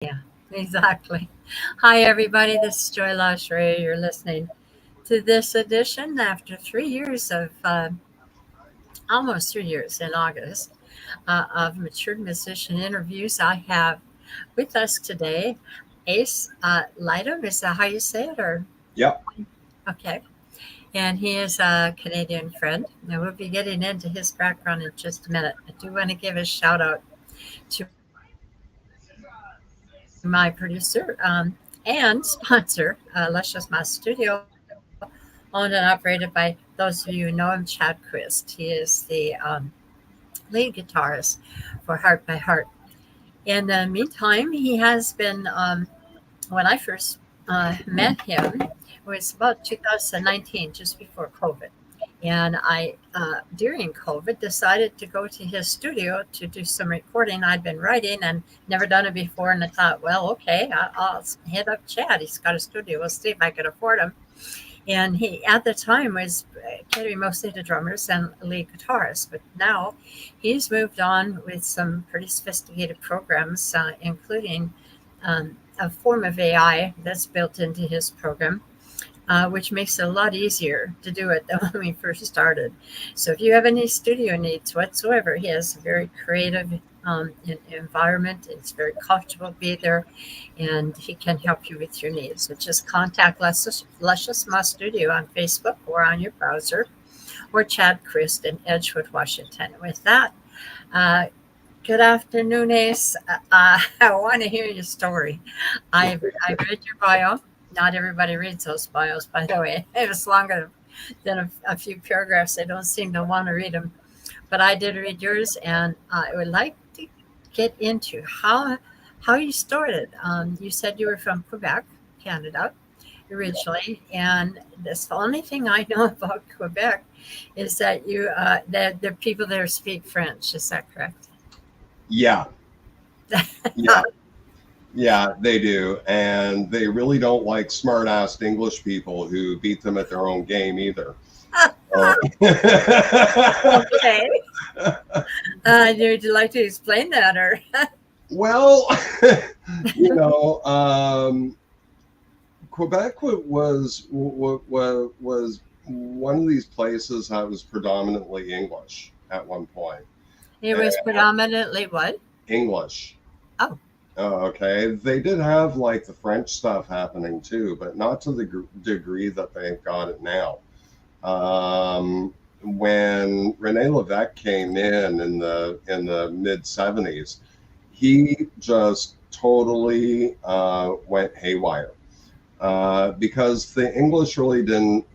Yeah, exactly. Hi, everybody. This is Joy Lashray. You're listening to this edition after 3 years of almost 3 years in August of Matured Musician interviews. I have with us today Ace Lytem. Is that how you say it? Or Yep. okay. And he is a Canadian friend. And we'll be getting into his background in just a minute. I do want to give a shout out to my producer and sponsor, Luscious My Studio, owned and operated by those of you who know him, Chad Christ. He is the lead guitarist for Heart by Heart. In the meantime, he has been, when I first met him, it was about 2019, just before COVID. And I, during COVID, decided to go to his studio to do some recording. I'd been writing and never done it before. And I thought, well, okay, I'll hit up Chad. He's got a studio. We'll see if I could afford him. And he, at the time, was catering mostly to drummers and lead guitarists. But now he's moved on with some pretty sophisticated programs, including a form of AI that's built into his program, which makes it a lot easier to do it than when we first started. So if you have any studio needs whatsoever, he has a very creative environment. It's very comfortable to be there, and he can help you with your needs. So just contact Luscious Ma Studio on Facebook or on your browser, or Chad Christ in Edgewood, Washington. With that, uh, good afternoon, Ace. I want to hear your story. I read your bio. Not everybody reads those bios, by the way. It was longer than a few paragraphs. They don't seem to want to read them. But I did read yours, and I would like to get into how you started. You said you were from Quebec, Canada, originally, and that's the only thing I know about Quebec is that that there are people there speak French. Is that correct? Yeah. Yeah. Yeah, they do. And they really don't like smart-assed English people who beat them at their own game either. So, Okay. Would you like to explain that, or? well, you know, Quebec was one of these places that was predominantly English at one point. It And was predominantly what? English. Oh, Oh, okay. They did have like the French stuff happening too, but not to the degree that they've got it now. When Rene Levesque came in the mid 70s, he just totally went haywire because the English really didn't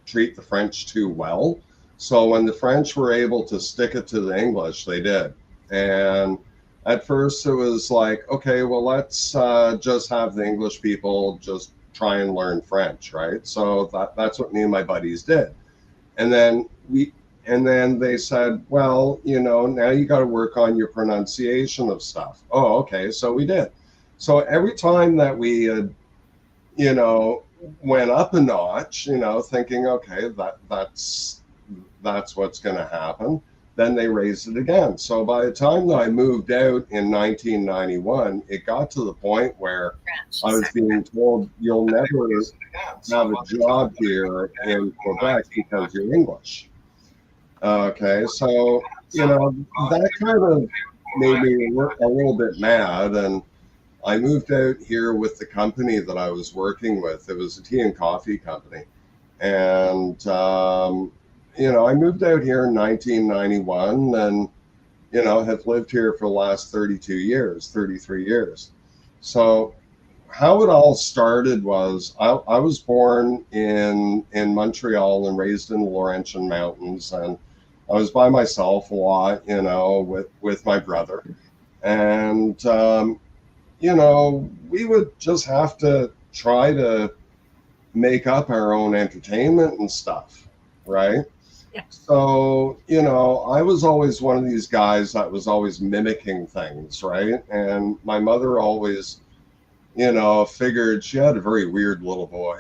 treat the French too well. So when the French were able to stick it to the English, they did. And at first it was like, okay, well, let's just have the English people just try and learn French, right? So that's what me and my buddies did. And then they said, well, now you got to work on your pronunciation of stuff. Oh, okay. So we did. So every time that we had, you know, went up a notch, thinking, okay, that's what's going to happen. Then they raised it again. So by the time that I moved out in 1991, it got to the point where I was being told, you'll never have a job here in Quebec because you're English. Okay, so, that kind of made me a little bit mad. And I moved out here with the company that I was working with. It was a tea and coffee company. And, I moved out here in 1991 and, have lived here for the last 33 years. So how it all started was I was born in Montreal and raised in the Laurentian Mountains. And I was by myself a lot, with my brother. And, we would just have to try to make up our own entertainment and stuff, right? yeah. So, I was always one of these guys that was always mimicking things, right? And my mother always, figured she had a very weird little boy.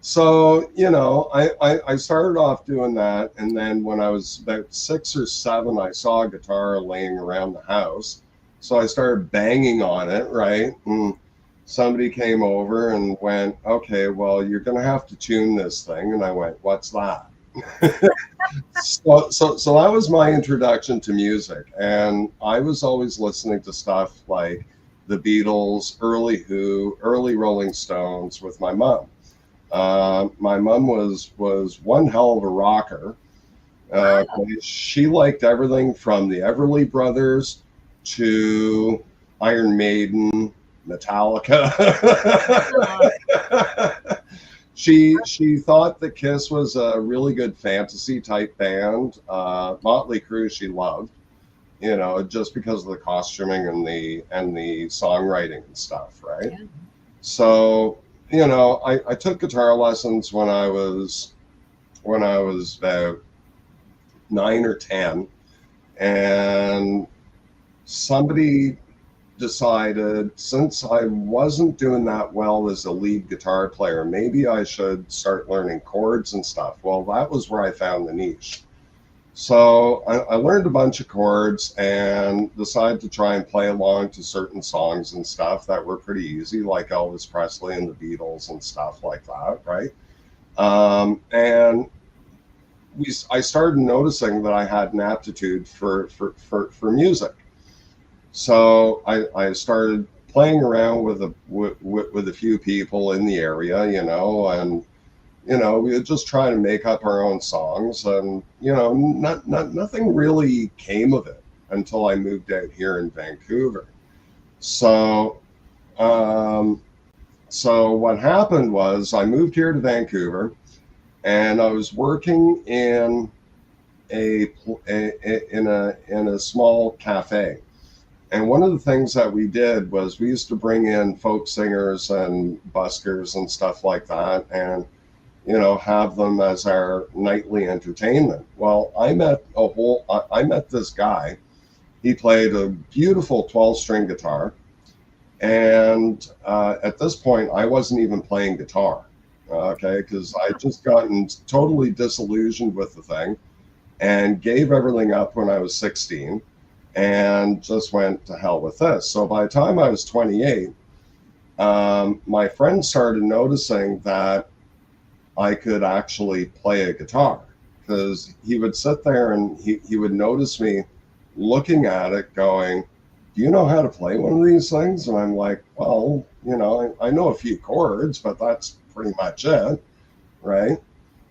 So, I started off doing that. And then when I was about 6 or 7, I saw a guitar laying around the house. So I started banging on it, right? And somebody came over and went, okay, well, you're going to have to tune this thing. And I went, what's that? So that was my introduction to music. And I was always listening to stuff like the Beatles, early Who, early Rolling Stones with my mom. My mom was one hell of a rocker. Wow. She liked everything from the Everly Brothers to Iron Maiden, Metallica. Oh, She thought that Kiss was a really good fantasy type band. Motley Crue she loved, just because of the costuming and the songwriting and stuff, right? yeah. So, I took guitar lessons when I was about 9 or 10, and somebody decided, since I wasn't doing that well as a lead guitar player, maybe I should start learning chords and stuff. Well, that was where I found the niche. So I learned a bunch of chords and decided to try and play along to certain songs and stuff that were pretty easy, like Elvis Presley and the Beatles and stuff like that, right? And I started noticing that I had an aptitude for music. So I started playing around with a few people in the area, and we would just try to make up our own songs, and nothing really came of it until I moved out here in Vancouver. So um, so what happened was I moved here to Vancouver, and I was working in a small cafe. And one of the things that we did was we used to bring in folk singers and buskers and stuff like that, and have them as our nightly entertainment. Well, I met this guy. He played a beautiful 12-string guitar, and at this point, I wasn't even playing guitar, okay, because I'd just gotten totally disillusioned with the thing and gave everything up when I was 16 and just went to hell with this. So by the time I was 28, my friends started noticing that I could actually play a guitar, because he would sit there and he would notice me looking at it going, do you know how to play one of these things? And I'm like, well, I know a few chords, but that's pretty much it, right?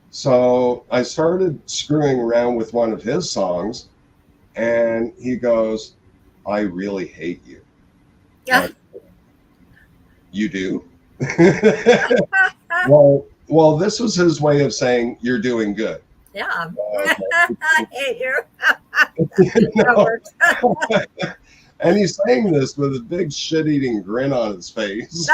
So I started screwing around with one of his songs, and he goes, I really hate you. Yeah. You do? Well, this was his way of saying you're doing good. Yeah. Okay. I hate you. You That know? works. And he's saying this with a big shit-eating grin on his face.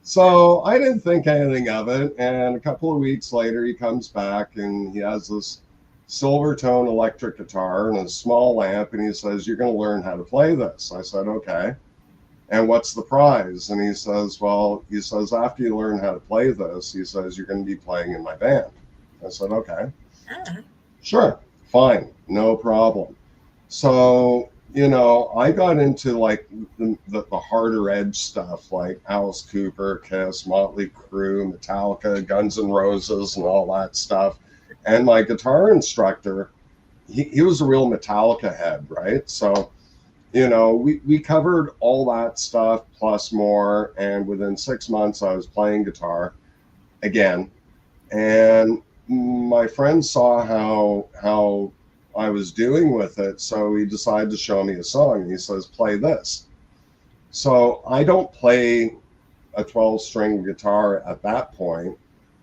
So I didn't think anything of it. And a couple of weeks later, he comes back and he has this Silvertone electric guitar and a small amp. And he says, you're going to learn how to play this. I said, okay. And what's the prize? And he says, after you learn how to play this, he says, you're going to be playing in my band. I said, okay, Ah, sure, fine, no problem. So, I got into like the harder edge stuff like Alice Cooper, Kiss, Motley Crue, Metallica, Guns N' Roses, and all that stuff. And my guitar instructor, he was a real Metallica head, right? So, we covered all that stuff plus more. And within 6 months, I was playing guitar again. And my friend saw how I was doing with it, so he decided to show me a song. He says, "Play this." So I don't play a 12-string guitar at that point.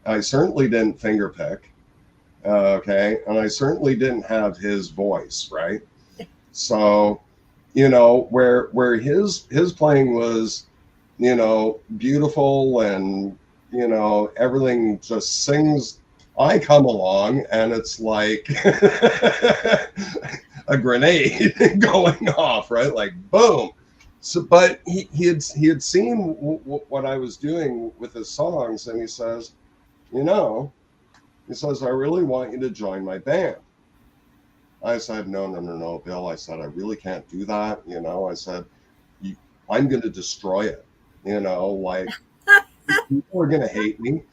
I certainly didn't finger pick, okay, and I certainly didn't have his voice, right? So, where his playing was, beautiful, and everything just sings, I come along and it's like a grenade going off, right? Like boom. So, but he had seen what I was doing with his songs, and he says, you know, I really want you to join my band. I said, no, no, no, no, Bill. I said, I really can't do that. I said, I'm going to destroy it. Like, people are going to hate me.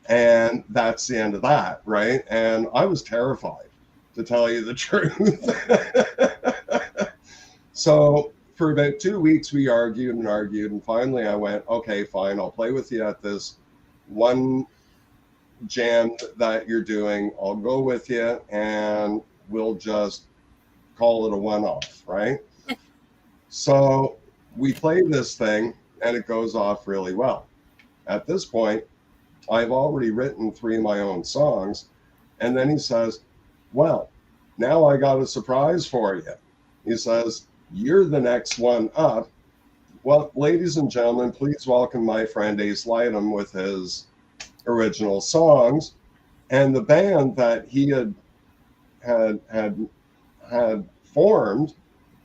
And that's the end of that. Right. And I was terrified, to tell you the truth. So for about 2 weeks, we argued and argued. And finally, I went, okay, fine. I'll play with you at this one jam that you're doing. I'll go with you and we'll just call it a one-off, right? So we play this thing and it goes off really well. At this point, I've already written 3 of my own songs. And then he says, well, now I got a surprise for you. He says, you're the next one up. Well, ladies and gentlemen, please welcome my friend Ace Lytem with his original songs. And the band that he had formed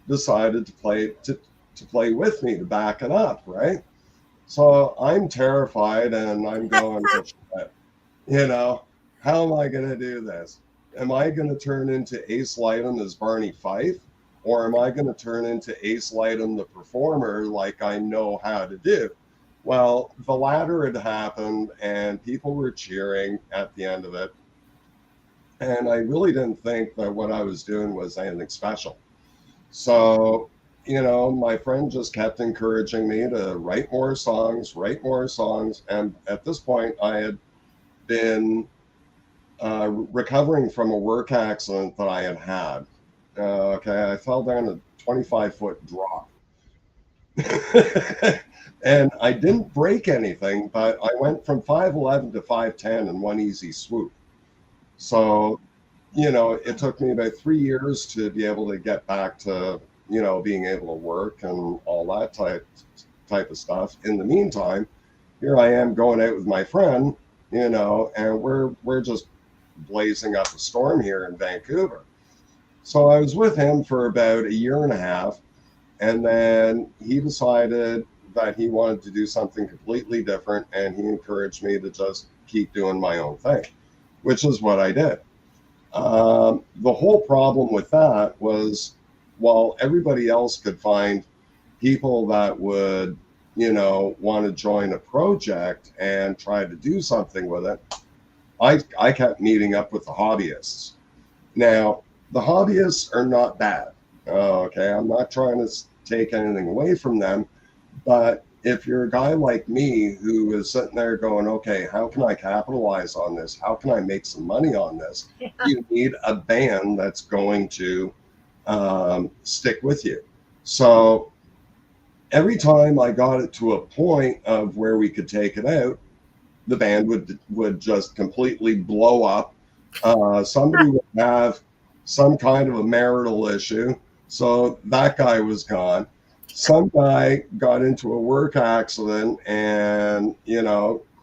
decided to play with me, to back it up, right? So I'm terrified and I'm going, oh, shit, how am I going to do this? Am I going to turn into Ace Lytem as Barney Fife? Or am I going to turn into Ace Lytem, the performer, like I know how to do? Well, the latter had happened and people were cheering at the end of it. And I really didn't think that what I was doing was anything special. So, my friend just kept encouraging me to write more songs. And at this point, I had been recovering from a work accident that I had. Okay, I fell down a 25-foot drop. And I didn't break anything, but I went from 5'11" to 5'10" in one easy swoop. So, it took me about 3 years to be able to get back to, being able to work and all that type of stuff. In the meantime, here I am going out with my friend, and we're just blazing up a storm here in Vancouver. So I was with him for about a year and a half, and then he decided that he wanted to do something completely different, and he encouraged me to just keep doing my own thing, which is what I did. The whole problem with that was, while everybody else could find people that would, want to join a project and try to do something with it, I kept meeting up with the hobbyists. Now, the hobbyists are not bad. Okay, I'm not trying to take anything away from them, but if you're a guy like me who is sitting there going, okay, how can I capitalize on this? How can I make some money on this? Yeah. You need a band that's going to stick with you. So every time I got it to a point of where we could take it out, the band would just completely blow up. Somebody would have some kind of a marital issue, so that guy was gone. Some guy got into a work accident and,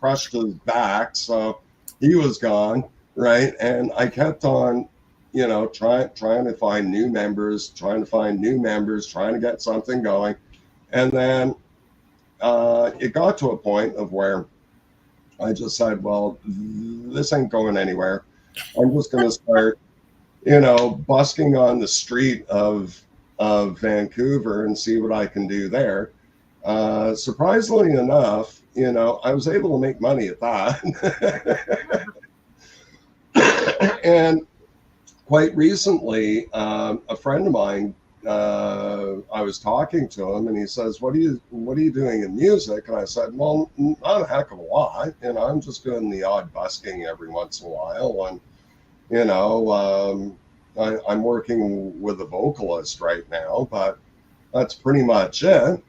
crushed his back, so he was gone, right? And I kept on, trying to find new members, trying to get something going. And then it got to a point of where I just said, well, this ain't going anywhere. I'm just going to start, busking on the street of Vancouver and see what I can do there. Surprisingly enough, I was able to make money at that. And quite recently, a friend of mine, I was talking to him and he says, what are you doing in music? And I said, well, not a heck of a lot. I'm just doing the odd busking every once in a while. And, I'm working with a vocalist right now, but that's pretty much it.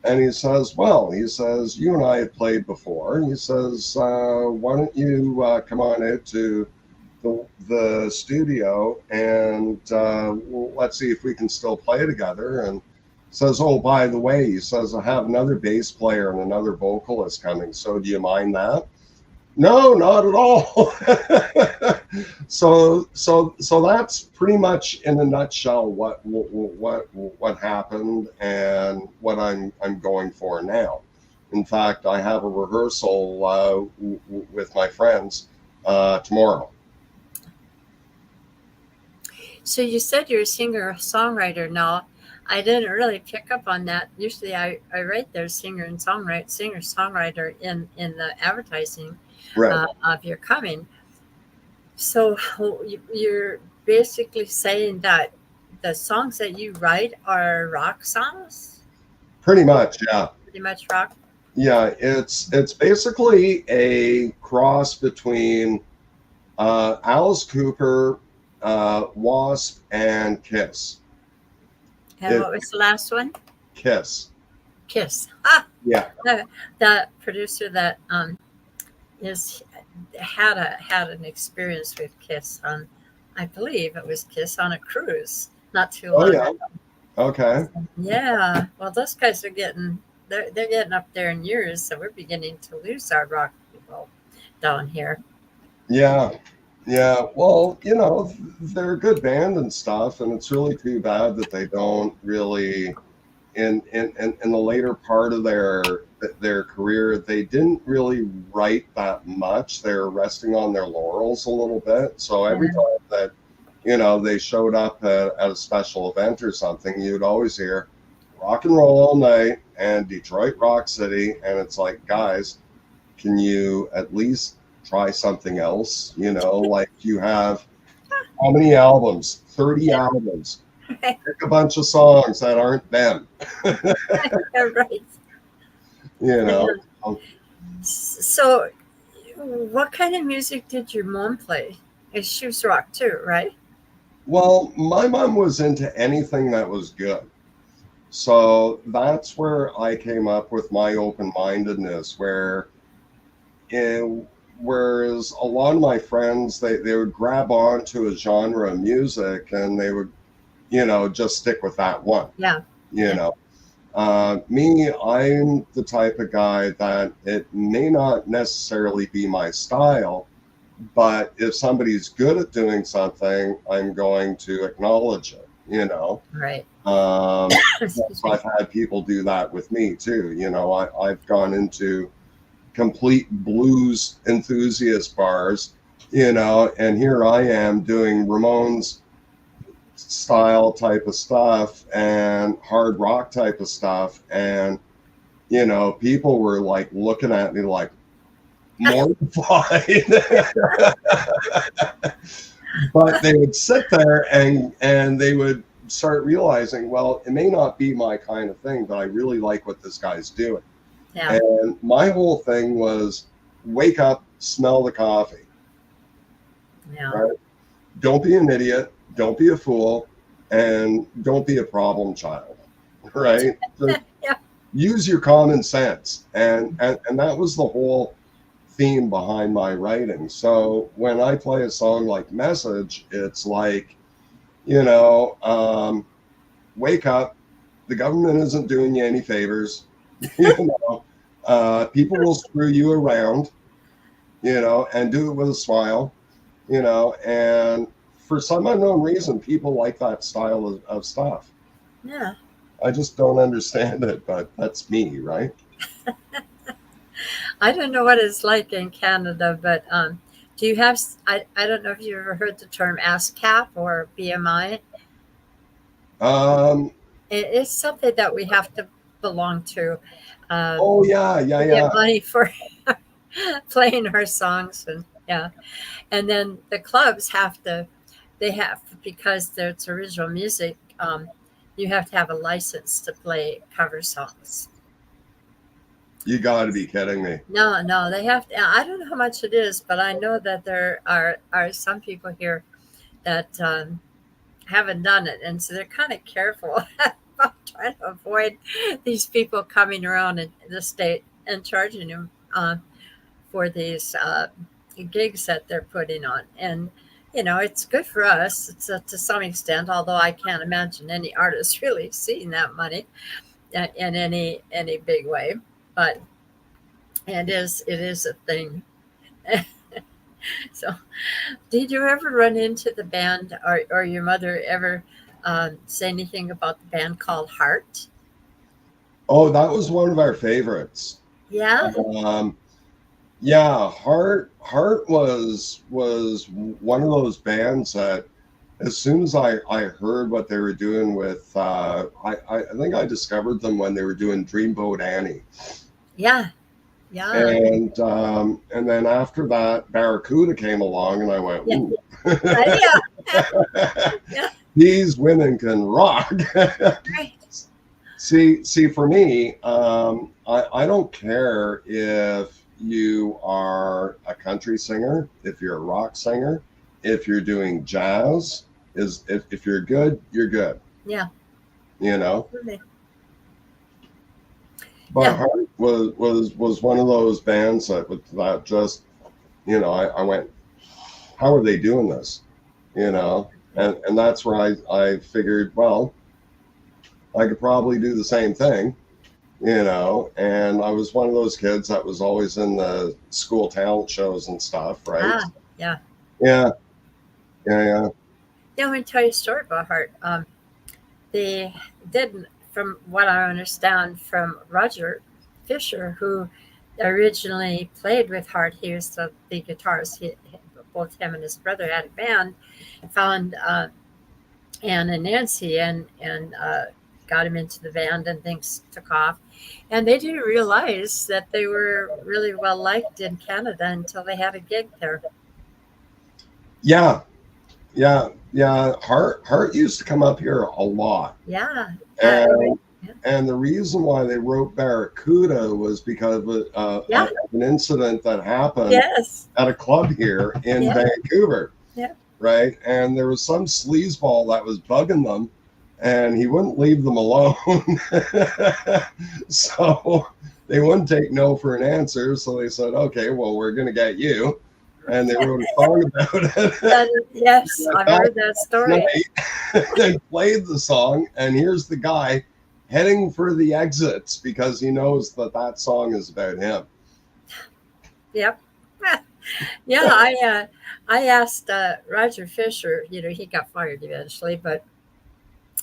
And he says, you and I have played before. He says, why don't you come on out to the studio and let's see if we can still play together. And says, oh, by the way, he says, I have another bass player and another vocalist coming. So do you mind that? No, not at all. So that's pretty much in a nutshell what happened and what I'm going for now. In fact, I have a rehearsal with my friends tomorrow. So you said you're a singer-songwriter now. I didn't really pick up on that. Usually I write there singer-songwriter in the advertising Right. of your coming. So you're basically saying that the songs that you write are rock songs? Pretty much, yeah. Pretty much rock? Yeah, it's basically a cross between Alice Cooper, Wasp, and Kiss. And It what was the last one? Kiss. Kiss. Ah, Yeah. the producer that is had an experience with Kiss on, I believe it was Kiss on a cruise not too Oh long yeah. ago. Okay. Yeah, well, those guys are they're getting up there in years, so we're beginning to lose our rock people down here. Yeah. Yeah. Well, they're a good band and stuff, and it's really too bad that they don't really in the later part of their career, they didn't really write that much. They're resting on their laurels a little bit. So every Yeah, time that they showed up at a special event or something, you'd always hear rock and roll all night and Detroit Rock City, and it's like, guys, can you at least try something else? Like you have how many albums? 30 albums. yeah. Pick a bunch of songs that aren't them. Yeah, right. you Yeah. know. So, what kind of music did your mom play? She was rock too, right? Well, my mom was into anything that was good. So that's where I came up with my open mindedness, in, whereas a lot of my friends, they would grab on to a genre of music and they would, just stick with that one, Yeah, you yeah, know. Me, I'm the type of guy that it may not necessarily be my style, but if somebody's good at doing something, I'm going to acknowledge it. right. Excuse me. I've had people do that with me too. I've gone into complete blues enthusiast bars, and here I am doing Ramones style type of stuff and hard rock type of stuff. And, people were like looking at me like mortified. But they would sit there and they would start realizing, well, it may not be my kind of thing, but I really like what this guy's doing. Yeah, And my whole thing was wake up, smell the coffee, yeah, right? Don't be an idiot, don't be a fool, and don't be a problem child, right? Just yeah, use your common sense. And that was the whole theme behind my writing. So when I play a song like Message, it's like, you know, um, wake up. The government isn't doing you any favors. People will screw you around, and do it with a smile, and for some unknown reason, people like that style of stuff. yeah. I just don't understand it, but that's me, right? I don't know what it's like in Canada, but do you have? I don't know if you ever heard the term ASCAP or BMI. Um, It's something that we have to belong oh yeah, yeah, to get yeah. money for playing our songs, and yeah, and then the clubs have to. They have because it's original music. You have to have a license to play cover songs. You got to be kidding me. No, no, they have to. I don't know how much it is, but I know that there are some people here that haven't done it, and so they're kind of careful about trying to avoid these people coming around in the state and charging them for these gigs that they're putting on. And it's good for us. It's to some extent, although I can't imagine any artist really seeing that money in any big way. But it is a thing. So, did you ever run into the band, or your mother ever say anything about the band called Heart? Oh, that was one of our favorites. Yeah, Um, yeah, Heart was one of those bands that as soon as I heard what they were doing with, I think I discovered them when they were doing Dreamboat Annie. Yeah, yeah, And then after that, Barracuda came along, and I went, yeah, ooh, yeah, yeah, these women can rock. right. See, for me, I don't care if you are a country singer, if you're a rock singer, if you're doing jazz, if you're good, you're good, Yeah, you know. absolutely. But Yeah, Heart was one of those bands that just, I went, how are they doing this? And that's where I figured, well, I could probably do the same thing, and I was one of those kids that was always in the school talent shows and stuff, right? ah, yeah. Yeah, yeah, yeah. Yeah, I'm going to tell you a story about Heart. They did, from what I understand from Roger Fisher, who originally played with Hart. He was the guitarist. Both him and his brother had a band. Found Anne and Nancy and got him into the band, and things took off. And they didn't realize that they were really well liked in Canada until they had a gig there. Yeah, yeah, yeah. Hart used to come up here a lot, Yeah, and yeah, and the reason why they wrote Barracuda was because yeah, of an incident that happened yes, at a club here in yeah, Vancouver, yeah. right? And there was some sleazeball that was bugging them, and he wouldn't leave them alone. So they wouldn't take no for an answer. So they said, "Okay, well, we're going to get you." And they wrote a song about it. That is, yes, Went I've back heard that the next story. night and played the song. And here's the guy heading for the exits because he knows that that song is about him. Yep. Yeah, I asked Roger Fisher. You know, he got fired eventually, but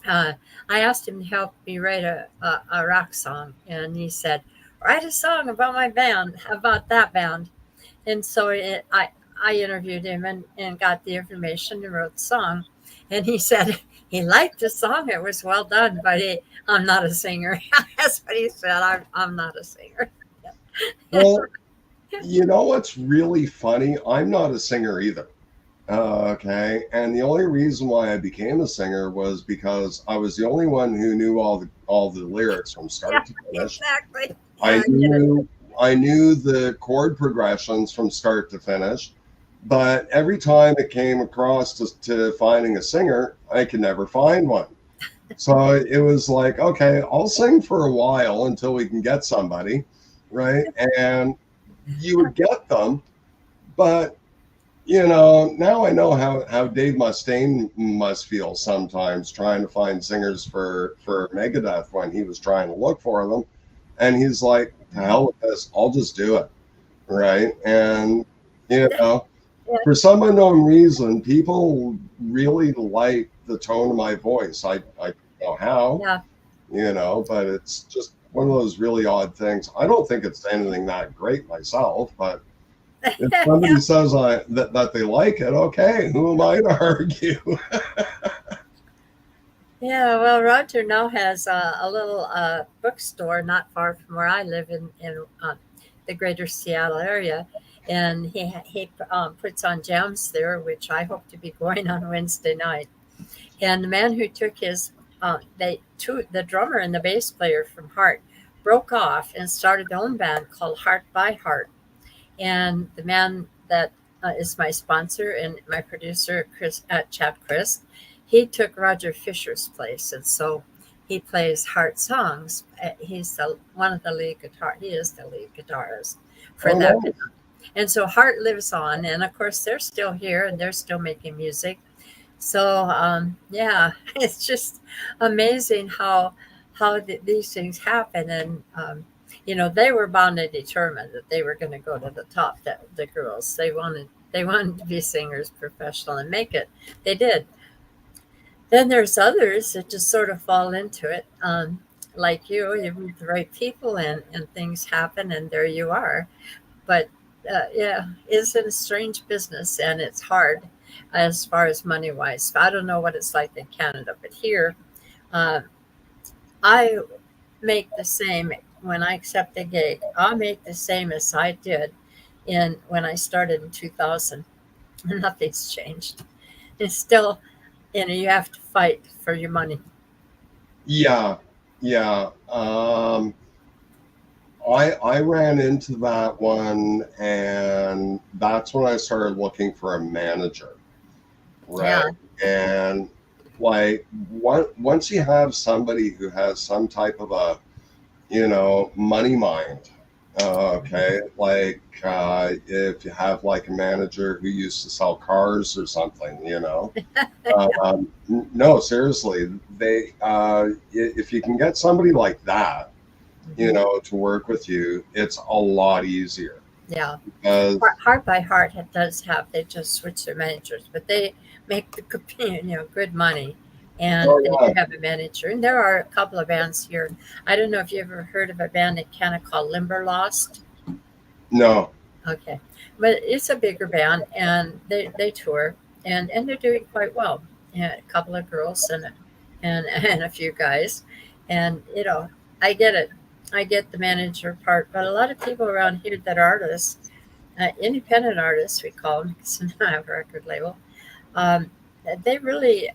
uh, I asked him to help me write a rock song, and he said, "Write a song about my band, about that band." And so I interviewed him and got the information and wrote the song. And he said he liked the song; it was well done, but I'm not a singer. That's what he said. I'm not a singer. Well, you know what's really funny? I'm not a singer either. Okay. And the only reason why I became a singer was because I was the only one who knew all the lyrics from Yeah, start to finish. exactly. I Yeah, I get it. knew I knew the chord progressions from start to finish, but every time it came across to finding a singer, I could never find one. So it was like, okay, I'll sing for a while until we can get somebody, right? And you would get them, but now I know how Dave Mustaine must feel sometimes trying to find singers for Megadeth when he was trying to look for them, and he's like, "To hell with this, I'll just do it." Right? And you know, Yeah, for some unknown reason, people really like the tone of my voice. I don't know how, yeah. but it's just one of those really odd things. I don't think it's anything that great myself, but if somebody says that they like it, okay, who am I to argue? Yeah, well, Roger now has a little bookstore not far from where I live in the greater Seattle area, and he puts on jams there, which I hope to be going on Wednesday night. And the man who took the drummer and the bass player from Heart broke off and started their own band called Heart by Heart. And the man that is my sponsor and my producer, Chad Chris, he took Roger Fisher's place, and so he plays Heart songs. He's one of the lead guitar. He is the lead guitarist for Oh that no. band. And so Heart lives on, and of course they're still here and they're still making music. So yeah, it's just amazing how these things happen, and they were bound and determined that they were going to go to the top. That the girls they wanted to be singers, professional, and make it. They did. Then there's others that just sort of fall into it, like you meet the right people, and things happen, and there you are. But yeah, it's a strange business, and it's hard. as far as money wise. I don't know what it's like in Canada, but here, uh, I make the same when I accept a gig. I'll make the same as I did in when I started in 2000. Nothing's changed. It's still, you have to fight for your money. Yeah, yeah. I ran into that one, and that's when I started looking for a manager, right? Yeah, And like once you have somebody who has some type of a money mind, okay, like if you have like a manager who used to sell cars or something, no, seriously, if you can get somebody like that, hmm, to work with you, it's a lot easier yeah. because Heart by Heart does have, they just switch their managers, but they make the good money, and oh they do yeah, have a manager. And there are a couple of bands here. I don't know if you ever heard of a band in Canada called Limberlost. no, Okay, but it's a bigger band, and they tour, and they're doing quite well. Yeah, a couple of girls and a few guys, and I get it. I get the manager part, but a lot of people around here that are artists, independent artists, we call them, because we don't have a record label. Um, they really,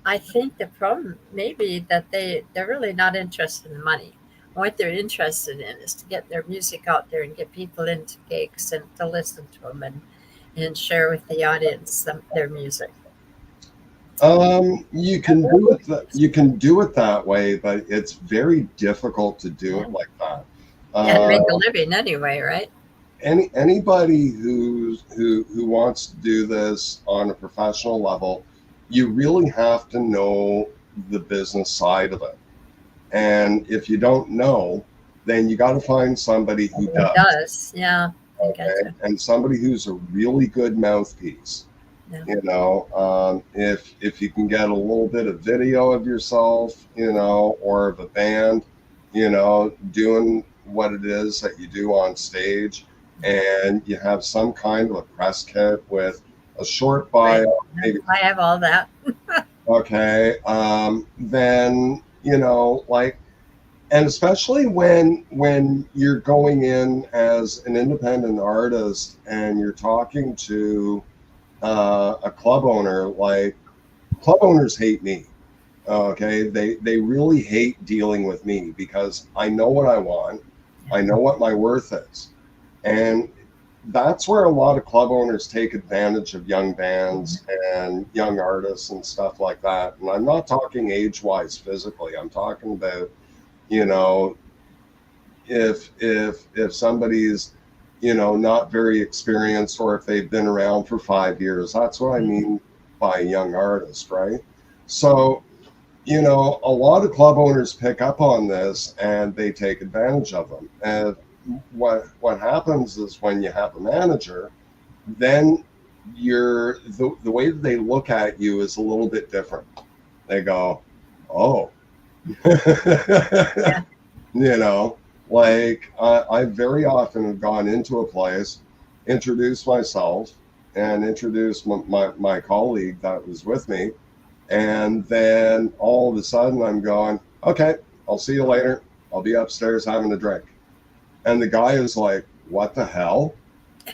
I think the problem may be that they're really not interested in money. What they're interested in is to get their music out there and get people into gigs and to listen to them and share with the audience their music. you can do it. You can do it that way, but it's very difficult to do Yeah, it like that. yeah, to Uh, make a living anyway, right? anybody who wants to do this on a professional level, you really have to know the business side of it. And if you don't know, then you got to find somebody who It does, does. Yeah, I okay? gotcha. And somebody who's a really good mouthpiece. Yeah, If you can get a little bit of video of yourself, or of a band, doing what it is that you do on stage, and you have some kind of a press kit with a short right. bio, Yeah, maybe, I have all that. okay, then like, and especially when you're going in as an independent artist and you're talking to a club owner, like club owners hate me. Okay, they really hate dealing with me because I know what I want, Yeah. I know what my worth is, and that's where a lot of club owners take advantage of young Mhm. bands and young artists and stuff like that. And I'm not talking age wise physically. I'm talking about you know if somebody's not very experienced, or if they've been around for 5 years. That's what I Mhm. mean by young artist, right? So a lot of club owners pick up on this and they take advantage of them. And what happens is when you have a manager, then the way that they look at you is a little bit different. They go, oh, Yeah, you know, like I very often have gone into a place, introduced myself, and introduced my colleague that was with me, and then all of a sudden I'm going, okay, I'll see you later. I'll be upstairs having a drink. And the guy is like, what the hell?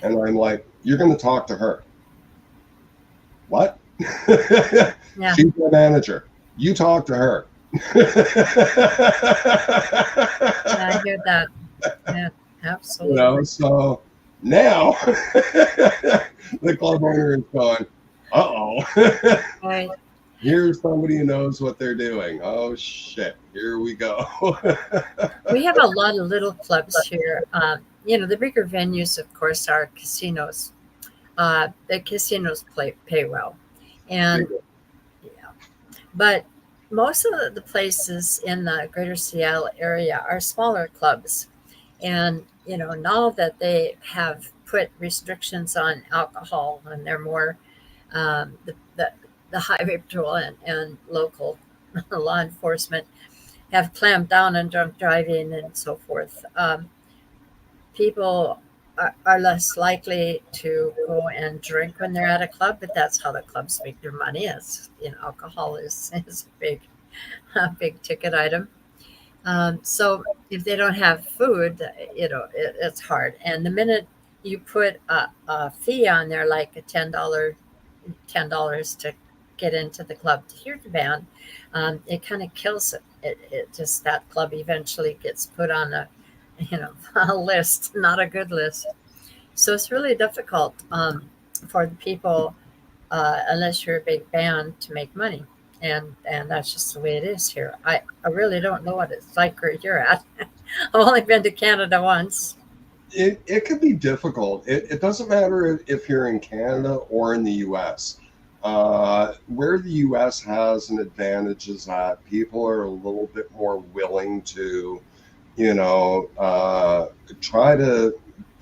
And I'm like, you're going to talk to her. What? yeah, She's my manager. You talk to her. yeah. I hear that. Yeah, absolutely. So now the club owner is going, uh-oh. Right. Here's somebody who knows what they're doing. Oh shit, here we go. We have a lot of little clubs here. The bigger venues, of course, are casinos. The casinos pay well, and yeah, but most of the places in the Greater Seattle area are smaller clubs, and now that they have put restrictions on alcohol, and they're more the highway patrol and local law enforcement have clamped down on drunk driving and so forth. People are less likely to go and drink when they're at a club, but that's how the clubs make their money. Is alcohol is a big ticket item. So if they don't have food, it's hard. And the minute you put a fee on there, like a $10 to get into the club to hear the band, it kind of kills it. It just that club eventually gets put on a a list, not a good list. So it's really difficult for the people, unless you're a big band, to make money. And that's just the way it is here. I really don't know what it's like where you're at. I've only been to Canada once. It could be difficult. It doesn't matter if you're in Canada or in the US. Where the US has an advantage is that people are a little bit more willing to, you know, try to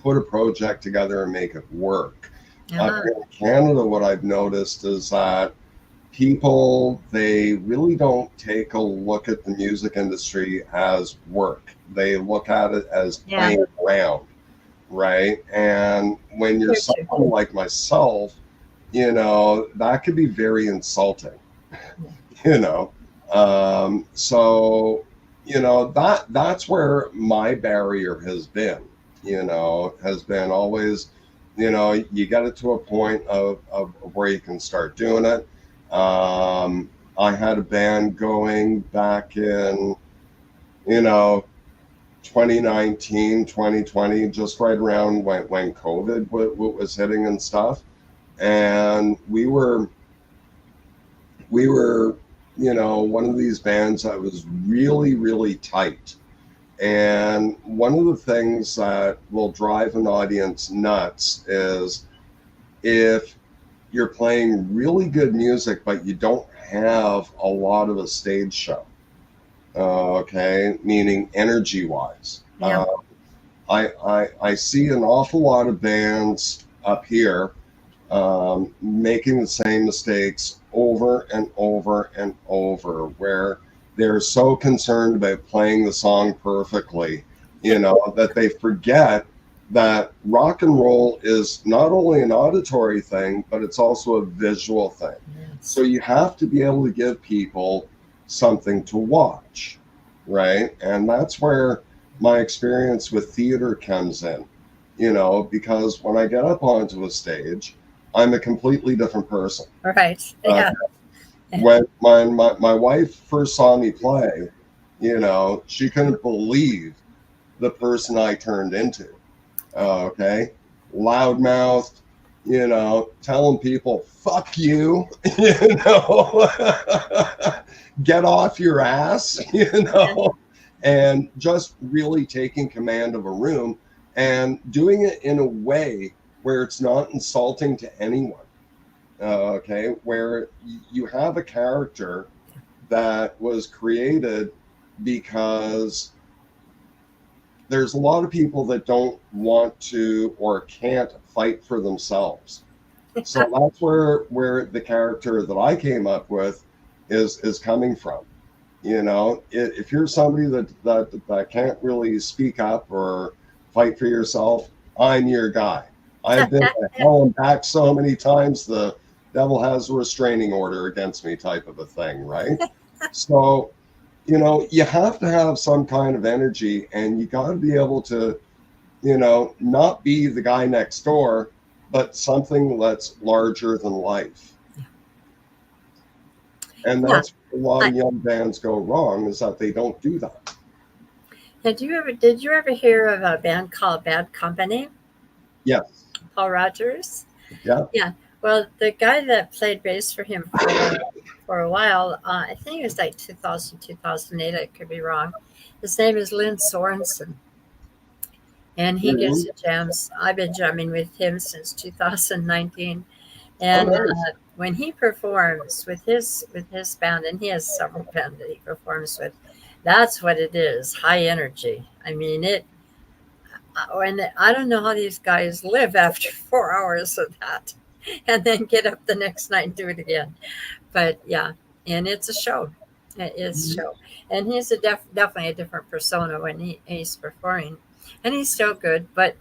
put a project together and make it work. Uh-huh. Here in Canada, what I've noticed is that people, they really don't take a look at the music industry as work. They look at it as Yeah, playing around, right? And when you're here too. someone like myself, that could be very insulting, you know. So, that's where my barrier has been always, you get it to a point of where you can start doing it. I had a band going back in, you know, 2019, 2020, just right around when COVID was hitting and stuff. And we were, one of these bands that was really, really tight. And one of the things that will drive an audience nuts is if you're playing really good music, but you don't have a lot of a stage show. Okay, meaning energy wise. Yeah. I see an awful lot of bands up here making the same mistakes over and over and over, where they're so concerned about playing the song perfectly, that they forget that rock and roll is not only an auditory thing, but it's also a visual thing. Yes. So you have to be able to give people something to watch, right? And that's where my experience with theater comes in, because when I get up onto a stage, I'm a completely different person. Right. Uh, Yeah. when my wife first saw me play, she couldn't believe the person I turned into. Okay, loudmouthed, telling people "fuck you," get off your ass, and just really taking command of a room and doing it in a way where it's not insulting to anyone. Okay, where you have a character that was created because there's a lot of people that don't want to or can't fight for themselves. So that's where the character that I came up with is coming from. If you're somebody that can't really speak up or fight for yourself, I'm your guy. I've been to hell and back so many times, the devil has a restraining order against me, type of a thing, right? So, you have to have some kind of energy, and you got to be able to, not be the guy next door, but something that's larger than life. And Yeah. that's where a lot I, of young bands go wrong, is that they don't do that. did you ever hear of a band called Bad Company? Yes. Paul Rogers. Yeah. Yeah. Well, the guy that played bass for him for a while, I think it was like 2000, 2008. I could be wrong. His name is Lynn Sorensen, and he gets Mhm. the jams. I've been jamming with him since 2019. Oh, And nice. when he performs with his band, and he has several bands that he performs with, that's what it is, high energy. I mean, when I don't know how these guys live after 4 hours of that, and then get up the next night and do it again. But yeah, and it's a show. It is a Mhm. show, and he's definitely a different persona when he's performing, and he's still good. But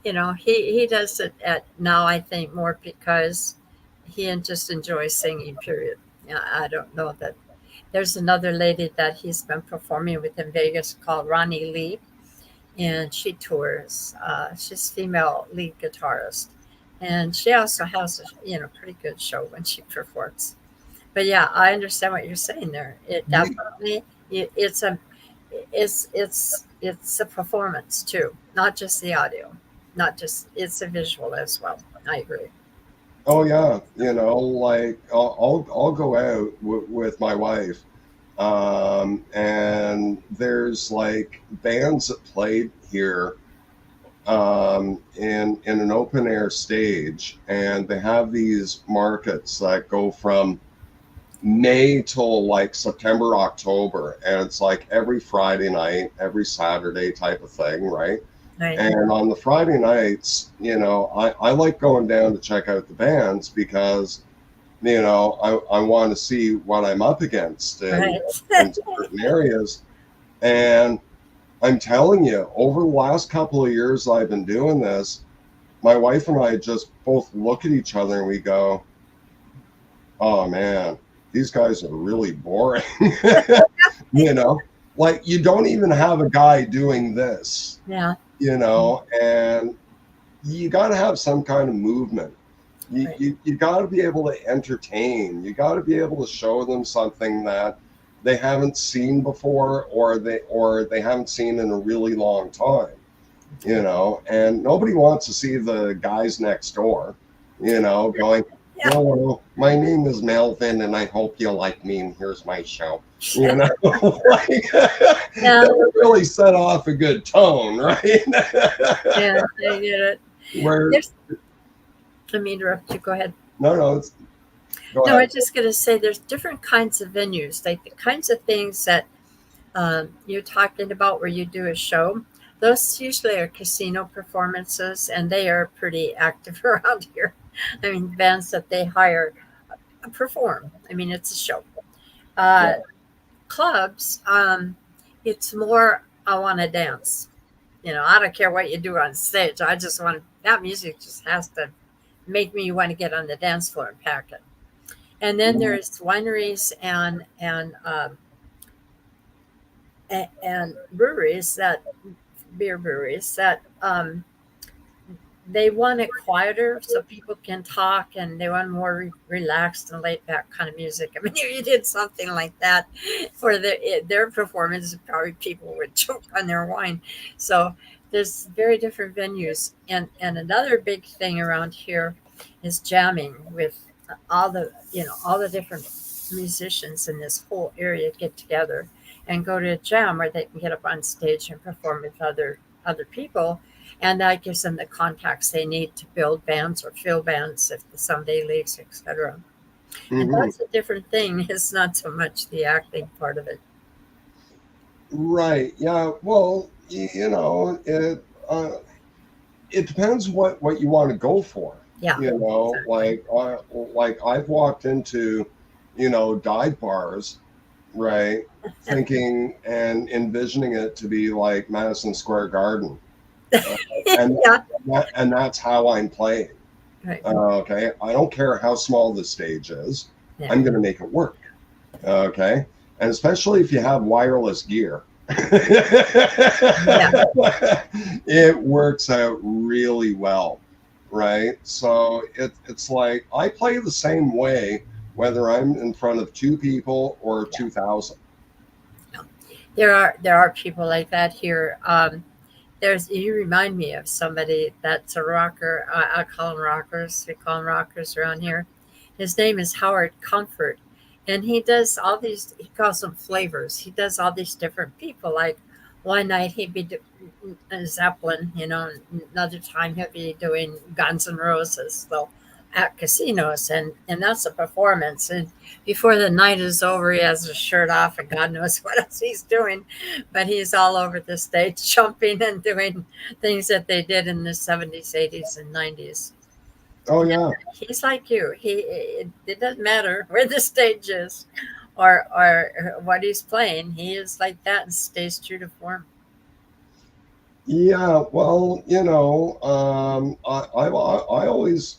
he does it at now, I think, more because just enjoys singing, period. Yeah, I don't know that. There's another lady that he's been performing with in Vegas called Ronnie Lee, and she tours. She's female lead guitarist, and she also has a pretty good show when she performs. But yeah, I understand what you're saying there. It You, definitely it's a performance too, not just the audio, not just it's a visual as well. I agree. oh yeah, like I'll go out with my wife, and there's like bands that played here in an open air stage, and they have these markets that go from May till like September, October, and it's like every Friday night, every Saturday type of thing, right? Right, And on the Friday nights, I like going down to check out the bands because, I want to see what I'm up against right. in certain areas. And I'm telling you, over the last couple of years I've been doing this, my wife and I just both look at each other and we go, oh man, these guys are really boring. you know, like you don't even have a guy doing this, Yeah, and you got to have some kind of movement. You, right. you, you got to be able to entertain. You got to be able to show them something that they haven't seen before, or they haven't seen in a really long time. And nobody wants to see the guys next door, going, Yeah, hello, my name is Melvin, and I hope you like me, and here's my show. Like, yeah, that would really set off a good tone, right? yeah. I get it. Where, There's. Let me interrupt you. Go ahead. no, no, go No, ahead. I'm just going to say there's different kinds of venues, like the kinds of things that you're talking about where you do a show. Those usually are casino performances, and they are pretty active around here. I mean, bands that they hire perform. I mean, it's a show. Uh, Yeah. Clubs, it's more, I want to dance. I don't care what you do on stage. I just want that music just has to make me want to get on the dance floor and pack it. And then there's wineries and breweries that beer breweries that they want it quieter so people can talk, and they want more relaxed and laid back kind of music. I mean, if you did something like that for their performance, probably people would choke on their wine. So there's very different venues, and another big thing around here is jamming with all the different musicians in this whole area get together and go to a jam where they can get up on stage and perform with other people, and that gives them the contacts they need to build bands or fill bands if someday leagues, etc. And Hmm. that's a different thing. It's not so much the acting part of it. Right. Yeah. Well, it depends what you want to go for. Yeah, exactly. Like I've walked into, dive bars, right, thinking and envisioning it to be like Madison Square Garden, uh, and Yeah, and that's how I'm playing. right. Okay, I don't care how small the stage is. Yeah, I'm going to make it work. Okay, and especially if you have wireless gear. yeah. It works out really well, right? So it's like I play the same way whether I'm in front of two people or 2,000. There are people like that here. There's you remind me of somebody that's a rocker. I call them rockers. We call them rockers around here. His name is Howard Comfort, and he does all these. He calls them flavors. He does all these different people. Like one night he'd be Zeppelin, another time he'll be doing Guns N' Roses. So at casinos, and that's a performance. And before the night is over, he has his shirt off, and God knows what else he's doing, but he's all over the stage, jumping and doing things that they did in the 70s, 80s, and 90s. Oh yeah. He's like you. It doesn't matter where the stage is or what he's playing. He is like that and stays true to form. Yeah, well, I always,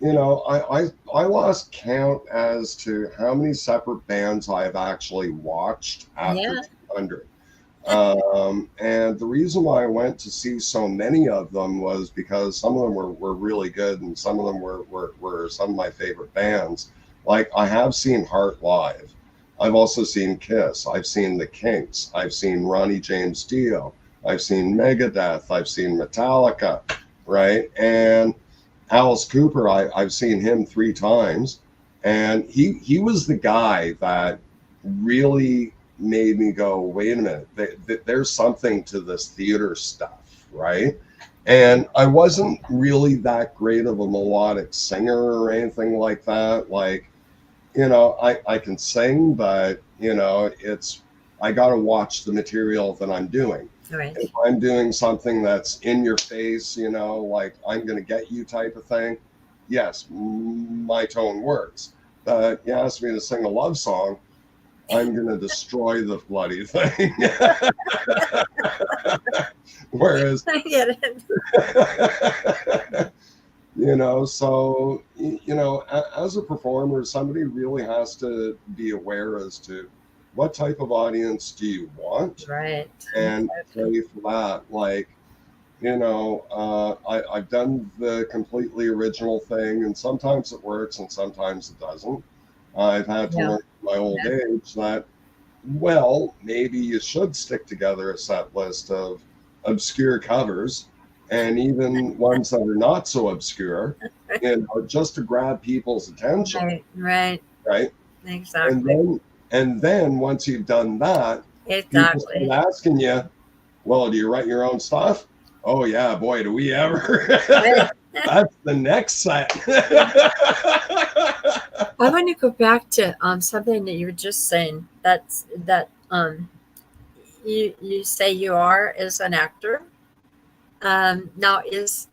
I lost count as to how many separate bands I've actually watched after Yeah. 200. And the reason why I went to see so many of them was because some of them were really good, and some of them were some of my favorite bands. Like, I have seen Heart live. I've also seen Kiss. I've seen The Kinks. I've seen Ronnie James Dio. I've seen Megadeth. I've seen Metallica, right? And Alice Cooper, I've seen him 3 times. And he was the guy that really made me go, wait a minute, there's something to this theater stuff, right? And I wasn't really that great of a melodic singer or anything like that. Like, I can sing, but, I got to watch the material that I'm doing. Right. If I'm doing something that's in your face, like I'm going to get you type of thing, yes, my tone works. But you ask me to sing a love song, I'm going to destroy the bloody thing. Whereas, I get it. so, as a performer, somebody really has to be aware as to what type of audience do you want Right. and Exactly. play for that. Like, I've done the completely original thing, and sometimes it works and sometimes it doesn't. I've had to Yeah. learn in my old age that, well, maybe you should stick together a set list of obscure covers and even ones that are not so obscure, just to grab people's attention, Right. Right. right? And Exactly. then once you've done that, people Exactly. start asking you, well, do you write your own stuff? Oh yeah, boy, do we ever. Right. That's the next set. I want to go back to something that you were just saying. That you say you are as an actor. Now is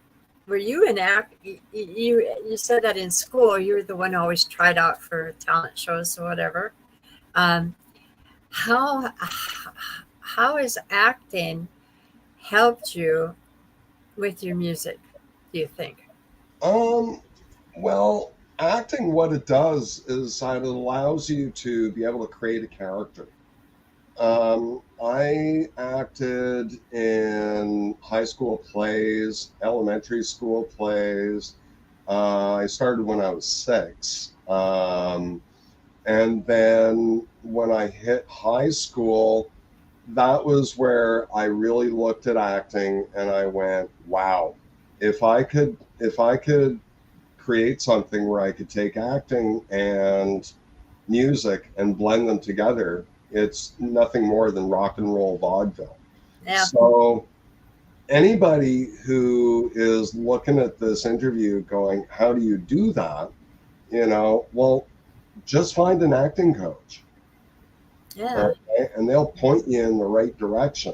were you an act? You said that in school you were the one who always tried out for talent shows or whatever. Um, how how has acting helped you with your music? Do you think? um, well, acting, what it does is that it allows you to be able to create a character. I acted in high school plays, elementary school plays. I started when I was 6. And then when I hit high school, that was where I really looked at acting and I went, wow, if I could create something where I could take acting and music and blend them together, it's nothing more than rock and roll vaudeville. Yeah. So anybody who is looking at this interview going, how do you do that? Well, just find an acting coach. Yeah. Okay, and they'll point you in the right direction.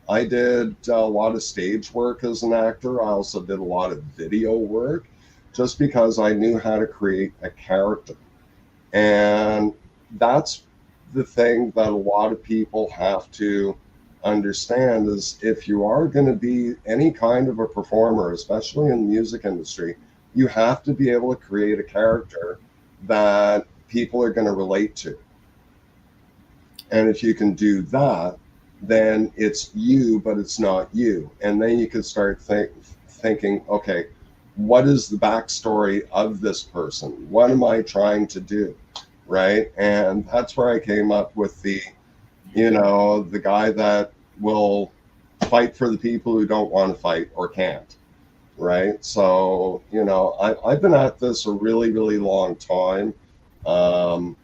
I did a lot of stage work as an actor. I also did a lot of video work just because I knew how to create a character. And that's the thing that a lot of people have to understand is if you are going to be any kind of a performer, especially in the music industry, you have to be able to create a character that people are going to relate to. And if you can do that, then it's you, but it's not you. And then you can start thinking, okay, what is the backstory of this person? What am I trying to do? Right. And that's where I came up with the guy that will fight for the people who don't want to fight or can't. Right. So, I've been at this a really, really long time. Um,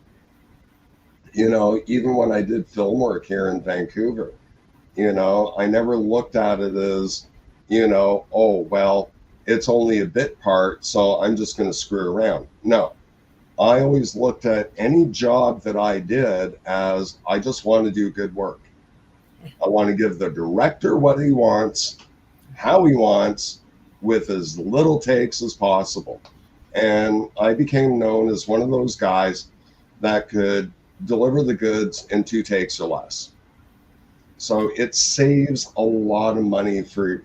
even when I did film work here in Vancouver, I never looked at it as, oh, well, it's only a bit part, so I'm just going to screw around. No, I always looked at any job that I did as I just want to do good work. I want to give the director what he wants, how he wants, with as little takes as possible. And I became known as one of those guys that could deliver the goods in 2 takes or less. So it saves a lot of money for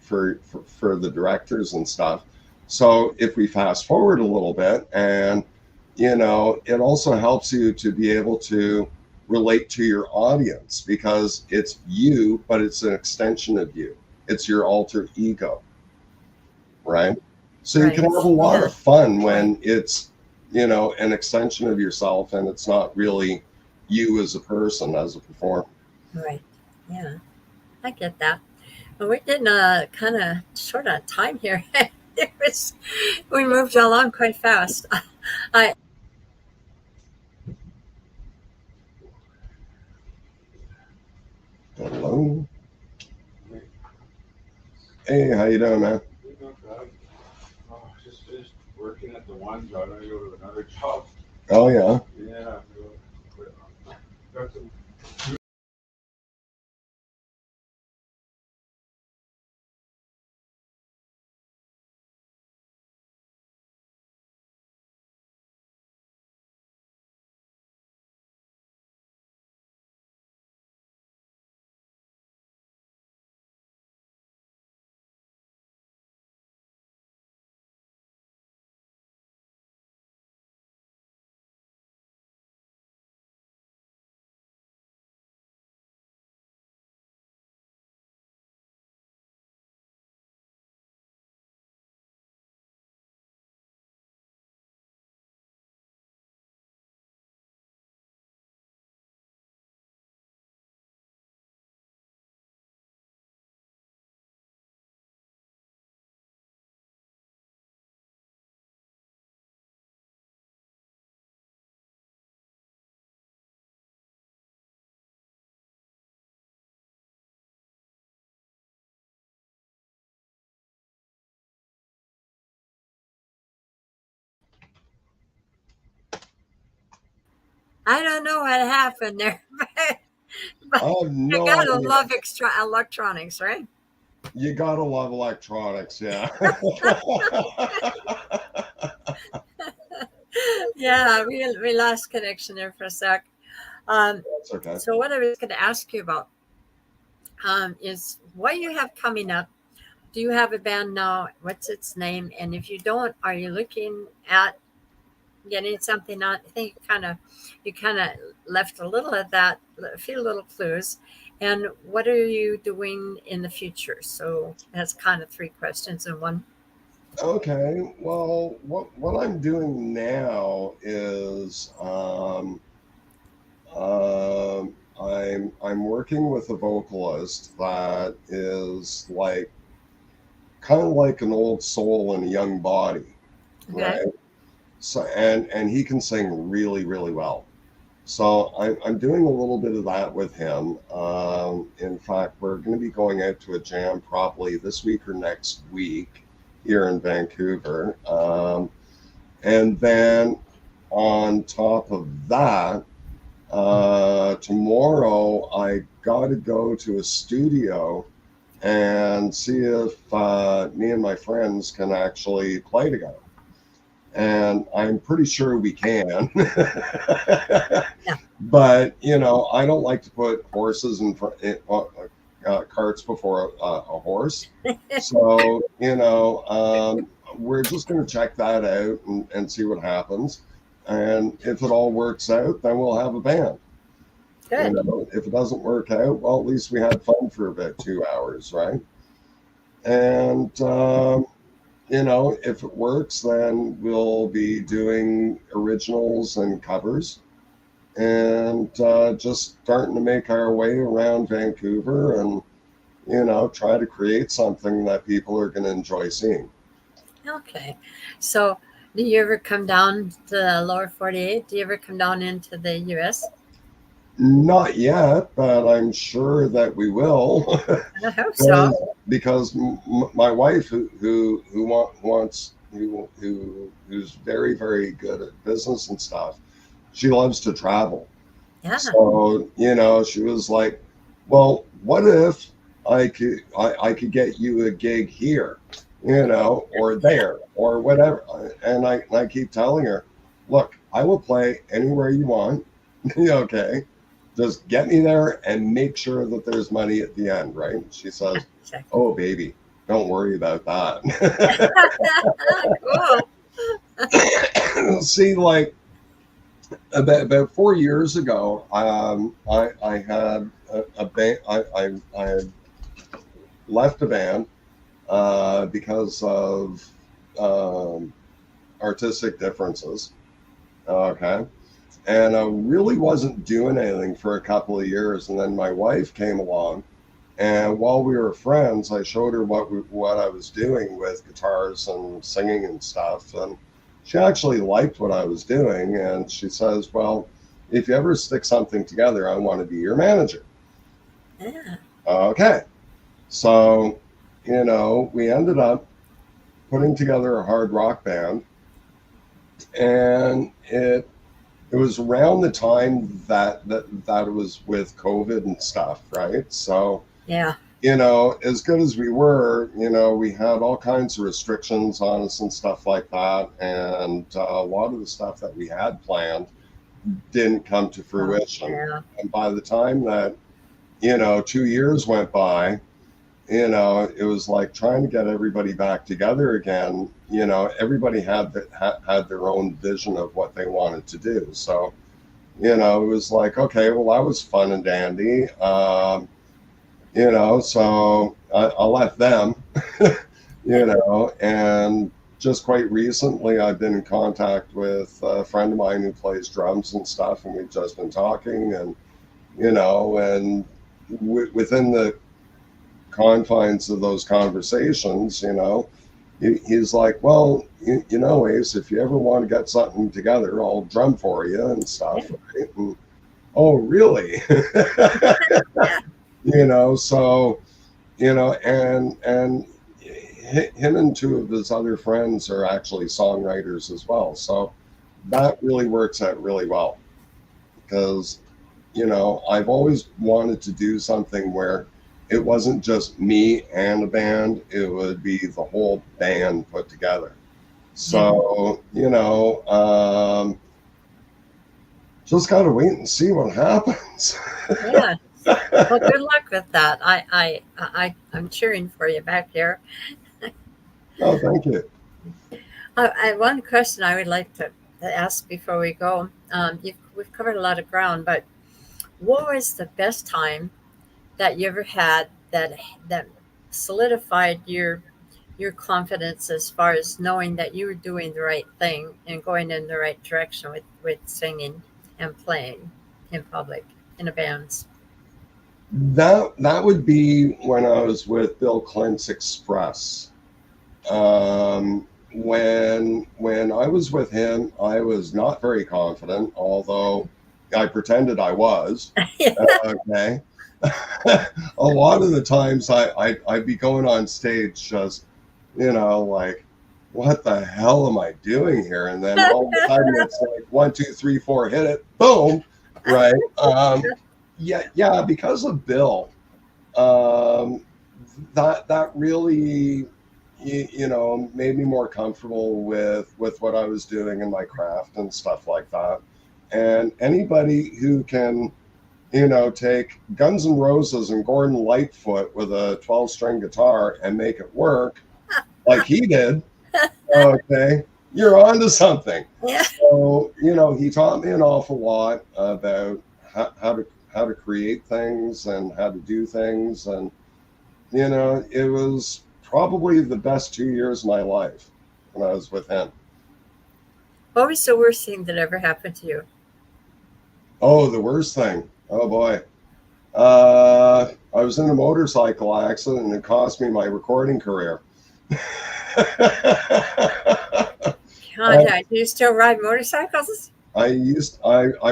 the directors and stuff. So if we fast forward a little bit, and it also helps you to be able to relate to your audience, because it's you, but it's an extension of you. It's your alter ego, right? So you can Right. have a lot Yeah. of fun Right. when it's, an extension of yourself, and it's not really you as a person, as a performer. Right. Yeah. I get that. Well, we're getting kind of short on time here. it was we moved along quite fast. I Hello. Hey, how you doing, man? Oh, just finished working at the one job. I go to another job. Oh yeah. Yeah. Got some I don't know what happened there, but I have you no gotta idea. love extra electronics, right? You gotta love electronics, yeah. Yeah, we lost connection there for a sec. Um, That's okay. so what I was going to ask you about is what you have coming up. Do you have a band now? What's its name? And if you don't, are you looking at getting something on? I think you kind of left a little of that, a few little clues. And what are you doing in the future? So that's kind of three questions in one. Okay. Well, what I'm doing now is I'm working with a vocalist that is like kind of like an old soul in a young body, Okay. right? So and he can sing really really well. So I'm doing a little bit of that with him. In fact, we're going to be going out to a jam probably this week or next week here in Vancouver. And then on top of that, tomorrow I got to go to a studio and see if me and my friends can actually play together. And I'm pretty sure we can. Yeah. But I don't like to put horses in front, carts before a horse. So we're just going to check that out and see what happens. And if it all works out, then we'll have a band. Good. If it doesn't work out, well, at least we had fun for about 2 hours, right? And if it works, then we'll be doing originals and covers, and just starting to make our way around Vancouver, and try to create something that people are going to enjoy seeing. Okay. So, do you ever come down to the lower 48? Do you ever come down into the US? Not yet, but I'm sure that we will. I hope because so. my wife, who's very very good at business and stuff, she loves to travel. Yeah. So, she was like, well, what if I could get you a gig here, or there, or whatever. And I keep telling her, look, I will play anywhere you want. Okay. Just get me there and make sure that there's money at the end, right? She says, Exactly. "Oh, baby, don't worry about that." Cool. See, like about 4 years ago, I had a band. I had left a band because of um, artistic differences. Okay. And I really wasn't doing anything for a couple of years. And then my wife came along. And while we were friends, I showed her what I was doing with guitars and singing and stuff. And she actually liked what I was doing. And she says, "Well, if you ever stick something together, I want to be your manager." Yeah. Okay. So, we ended up putting together a hard rock band. And it was around the time that it was with COVID and stuff, right? So, Yeah. as good as we were, we had all kinds of restrictions on us and stuff like that, and a lot of the stuff that we had planned didn't come to Oh, fruition. yeah. And by the time that 2 years went by, it was like trying to get everybody back together again. Everybody had their own vision of what they wanted to do. So, it was like, okay, well, that was fun and dandy. So I left them, and just quite recently I've been in contact with a friend of mine who plays drums and stuff, and we've just been talking, and, and within the confines of those conversations, he's like, "Well, Ace, if you ever want to get something together, I'll drum for you and stuff." Right? And, oh, really? Yeah. So, and him and two of his other friends are actually songwriters as well. So that really works out really well because, I've always wanted to do something where it wasn't just me and a band, it would be the whole band put together. Yeah. So, just got to wait and see what happens. Yeah. Well, good luck with that. I'm cheering for you back here. Oh, thank you. One question I would like to ask before we go. We've covered a lot of ground, but what was the best time that you ever had that solidified your confidence as far as knowing that you were doing the right thing and going in the right direction with singing and playing in public in a band? That would be when I was with Bill Clint's Express. When I was with him, I was not very confident, although I pretended I was. Okay. A lot of the times I'd be going on stage just, like, what the hell am I doing here? And then all of a sudden it's like 1, 2, 3, 4, hit it, boom, right? Yeah, because of Bill, um, that really made me more comfortable with what I was doing in my craft and stuff like that. And anybody who can take Guns N' Roses and Gordon Lightfoot with a 12-string guitar and make it work like he did, okay, you're onto something. Yeah. So, he taught me an awful lot about how to create things and how to do things. And, it was probably the best 2 years of my life when I was with him. What was the worst thing that ever happened to you? Oh, the worst thing. Oh, boy. I was in a motorcycle accident and it cost me my recording career. Contact. Do you still ride motorcycles? I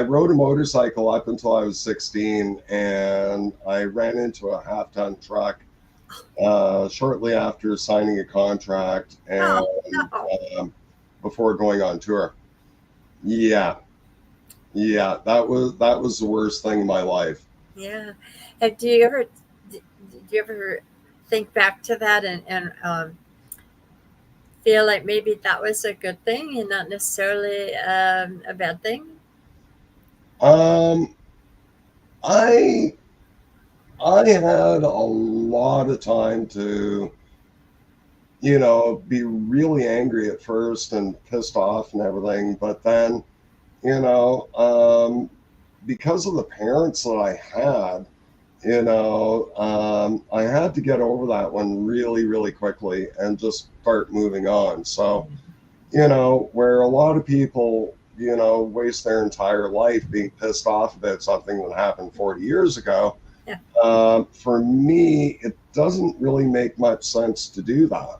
rode a motorcycle up until I was 16, and I ran into a half-ton truck shortly after signing a contract and Oh no. before going on tour. Yeah, yeah, that was the worst thing in my life. Yeah. And do you ever think back to that and feel like maybe that was a good thing and not necessarily a bad thing? Um, I I had a lot of time to, be really angry at first and pissed off and everything, but then, you know, because of the parents that I had, I had to get over that one really, really quickly and just start moving on. So, where a lot of people, waste their entire life being pissed off about something that happened 40 years ago, Yeah. for me, it doesn't really make much sense to do that.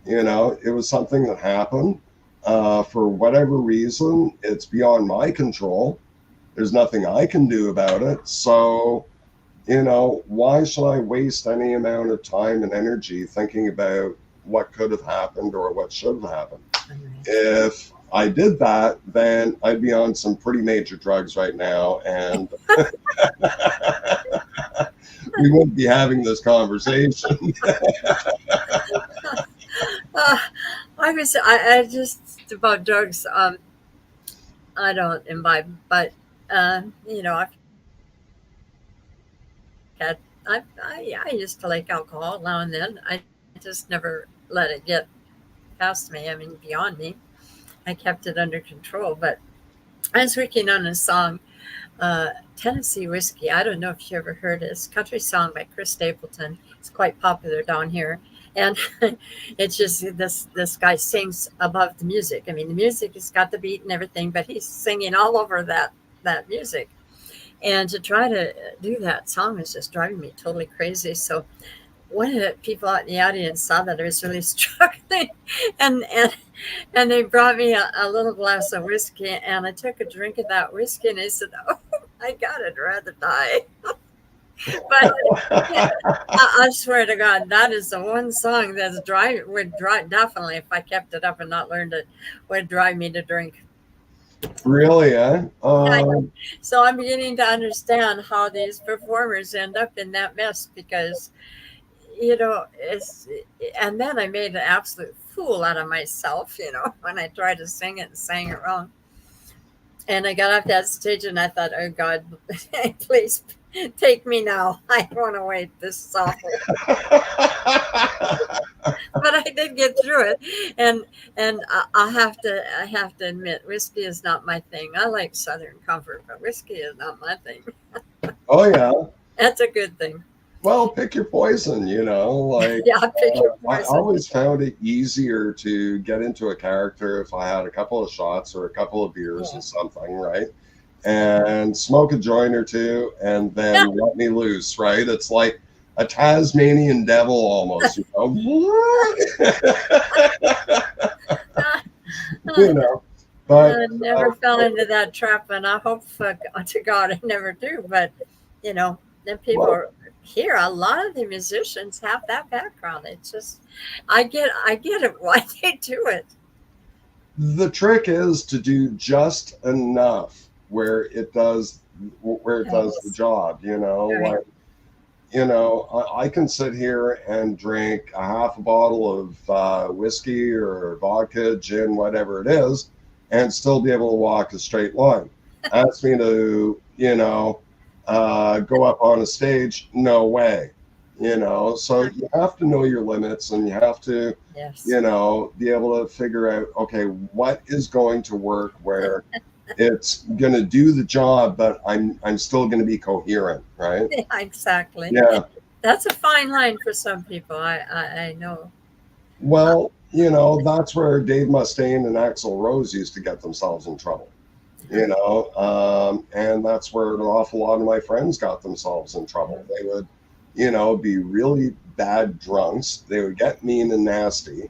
It was something that happened. For whatever reason, it's beyond my control. There's nothing I can do about it. So, why should I waste any amount of time and energy thinking about what could have happened or what should have happened? Right. If I did that, then I'd be on some pretty major drugs right now, and we wouldn't be having this conversation. Uh, I just about drugs. I don't imbibe, but I've had I used to like alcohol now and then. I just never let it get past me. I mean, beyond me. I kept it under control. But I was working on a song, Tennessee Whiskey. I don't know if you ever heard it. It's a country song by Chris Stapleton. It's quite popular down here. And it's just this guy sings above the music. I mean, the music has got the beat and everything, but he's singing all over that music. And to try to do that song is just driving me totally crazy. So one of the people out in the audience saw that I was really struggling, and and and they brought me a little glass of whiskey, and I took a drink of that whiskey, and I said, "Oh my God, I'd rather die." But I swear to God, that is the one song that's would drive definitely if I kept it up and not learned it would drive me to drink. Really, eh? I know. So I'm beginning to understand how these performers end up in that mess because it's and then I made an absolute fool out of myself, when I tried to sing it and sang it wrong. And I got off that stage and I thought, oh God, please take me now. I don't want to wait. This is awful. But I did get through it. And I have to admit, whiskey is not my thing. I like Southern comfort, but whiskey is not my thing. Oh yeah. That's a good thing. Well, pick your poison. Like Yeah, pick your I poison. always found it easier to get into a character if I had a couple of shots or a couple of beers Yeah. and something, right? And smoke a joint or two, and then let me loose, right? It's like a Tasmanian devil almost, you know. But I never fell into that trap, and I hope to God I never do. But then people well, are here. A lot of the musicians have that background. It's just, I get it why they do it. the trick is to do just enough where it does the Yes, job, right. like I can sit here and drink a half a bottle of whiskey or vodka, gin, whatever it is, and still be able to walk a straight line. Ask me to, go up on a stage, no way. So you have to know your limits, and you have to, Yes, be able to figure out, okay, what is going to work where it's going to do the job, but I'm still going to be coherent, right? yeah, exactly. Yeah. That's a fine line for some people. I know. Uh, Well, that's where Dave Mustaine and Axl Rose used to get themselves in trouble, and that's where an awful lot of my friends got themselves in trouble. They would, be really bad drunks. They would get mean and nasty.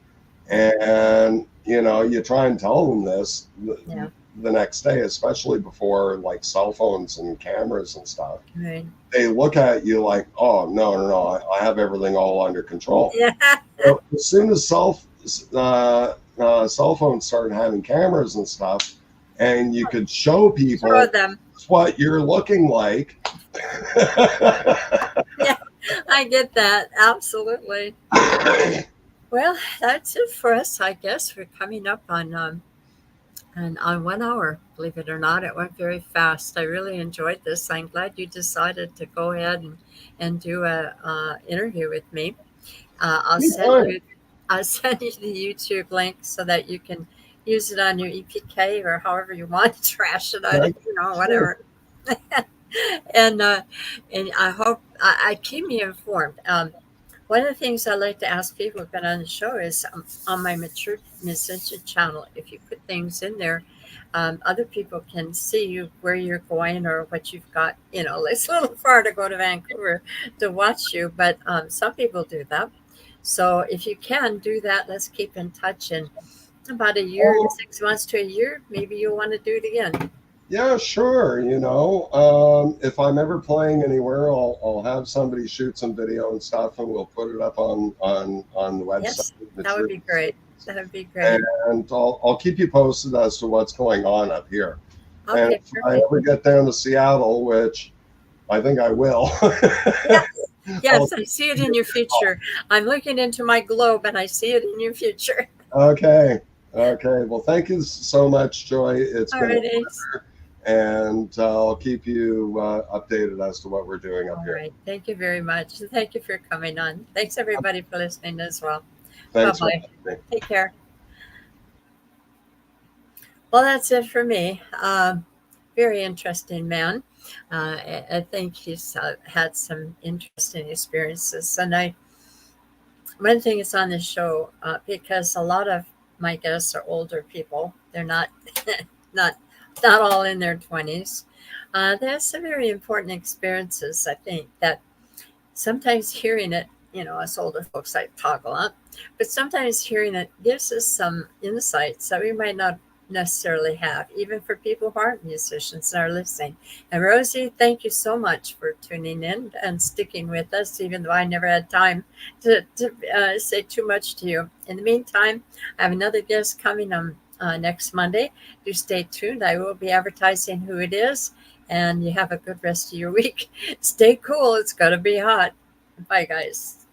And, you try and tell them this yeah, the next day, especially before like cell phones and cameras and stuff. right. They look at you like, oh, no, no, no, I have everything all under control. Yeah, So as soon as cell phones started having cameras and stuff, and you could show show people them. what you're looking like, Yeah, I get that. Absolutely. Well, that's it for us, I guess. We're coming up on And on 1 hour, believe it or not, it went very fast. I really enjoyed this. I'm glad you decided to go ahead and do a interview with me. I'll send Anytime. you I'll send you the YouTube link so that you can use it on your EPK or however you want to trash it on Okay. it, Sure. whatever. and and I hope I keep me informed. One of the things I like to ask people who've been on the show is on my Mature Musician channel, if you put things in there, other people can see you where you're going or what you've got. It's a little far to go to Vancouver to watch you, but some people do that. So if you can do that, let's keep in touch. And about a year, Oh, 6 months to a year, maybe you'll want to do it again. yeah, sure. If I'm ever playing anywhere, I'll have somebody shoot some video and stuff, and we'll put it up on the website. Yes, that would Material be great. That would be great. and I'll keep you posted as to what's going on up here. And Okay, if I perfect. ever get down to Seattle, which I think I will, Yes, I'll yes, I see it in your future. I'm looking into my globe and I see it in your future. okay. Okay. Well, thank you so much, Joy. It's All been a right, Ace. pleasure, and I'll keep you updated as to what we're doing up All here. right. Thank you very much. Thank you for coming on. Thanks, everybody, for listening as well. Bye Thanks for bye. having me. Take care. Well, that's it for me. Very interesting man. I think he's had some interesting experiences. And one thing is on the show, because a lot of my guests are older people, they're not, not, not all in their 20s. They have some very important experiences, I think, that sometimes hearing it, us older folks like talk a lot, but sometimes hearing it gives us some insights that we might not necessarily have, even for people who aren't musicians and are listening. And Rosie, thank you so much for tuning in and sticking with us, even though I never had time to say too much to you. In the meantime, I have another guest coming on next Monday. Do stay tuned. I will be advertising who it is, and you have a good rest of your week. Stay cool. It's going to be hot. Bye, guys.